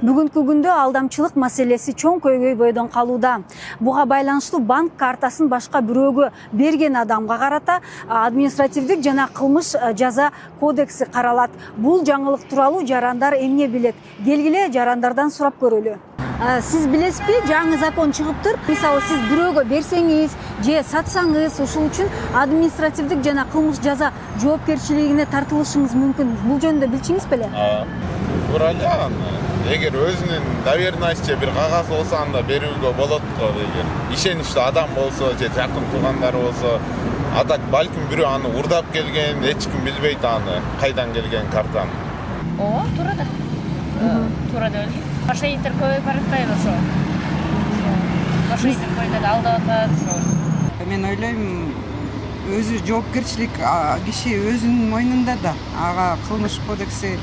Бүгүнкү күндө алдамчылык маселеси чоң көйгөйдөн калууда. Буга байланыштуу банк картасын башка бирөөгө берген адамга карата административдик жана кылмыш жаза кодекси каралат. Бул жаңылык тууралуу жарандар эмне билет? Келгиле жарандардан сурап көрөлү. Сиз билесизби, жаңы закон чыгыптыр. Мисалы, сиз бирөөгө берсеңиз же сатсаңыз, ушул үчүн административдик жана кылмыш жаза жоопкерчилигине тартылышыңыз мүмкүн. Бул жөнүндө билчиңиз беле? Туура эле. Эгер өзүнүн доверенностью бир кагаз болсо, анда берүүгө болот го. Эгер ишеничтүү адам болсо же жакын туугандары болсо, а так балким бирөө аны урдап келген, эч ким билбейт аны кайдан келген картаны. Туура да. Туура да. Мошенниктер көбөйүп баратпайбы ошо? Мошенниктер көбөйүп алдап атат ошо. Мен ойлойм, өзү жоопкерчилик киши өзүнүн мойнунда да. Ага кылмыш кодекси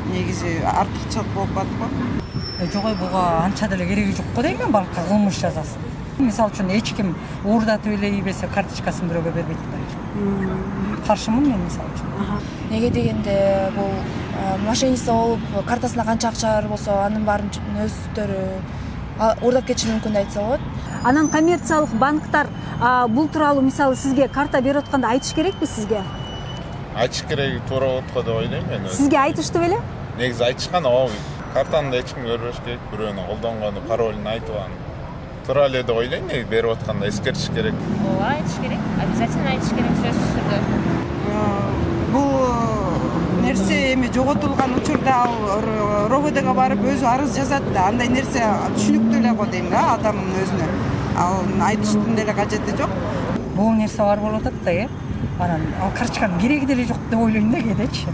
негизи артыкчылык болуп атат го. Жок, буга анча деле кереги жок го дейм мен, банкка кылмыш жазасы. Мисалы үчүн эч ким уурдатып эле ийбесе карточкасын бирөөгө бербейт да. Каршымын мен мисалы үчүн. Неге дегенде бул мошенница болуп картасына канча акча бар болсо, анын баарын өздөрү уурдап кетиши мүмкүн да айтса болот. Анан коммерциялык банктар бул тууралуу мисалы сизге карта берип атканда айтыш керекпи сизге? Айтыш керек, туура болот го деп ойлойм мен. Сизге айтышты беле? Негизи айтышкан, картаны да эч ким көрбөш керек, бирөөнүн колдонгону, паролун айтып анан. Туура эле деп ойлойм, берип атканда эскертиш керек. Ооба, айтыш керек. Обязательно айтыш керек, сөзсүз түрдө. Бул нерсе эми жоготулган учурда ал РОВДга барып өзү арыз жазат да. Андай нерсе түшүнүктүү эле го дейм да, адамдын өзүнө. Ал айтыштын деле кажети жок. Бул нерсе бар болуп атат да, анан ал карточканын кереги деле жок деп ойлойм да кээдечи.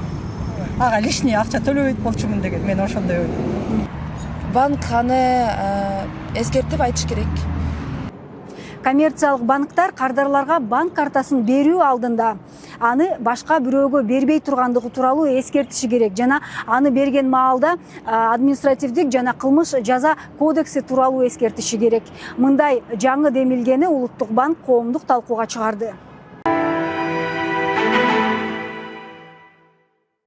Ага лишний акча төлөбөйт болчумун деген, мен ошондой ойлойм. Банк аны эскертип айтыш керек. Коммерциялык банктар кардарларга банк картасын берүү алдында аны башка бирөөгө бербей тургандыгы тууралуу эскертиши керек жана аны берген маалда административдик жана кылмыш жаза кодекси тууралуу эскертиши керек. Мындай жаңы демилгени Улуттук банк коомдук талкууга чыгарды.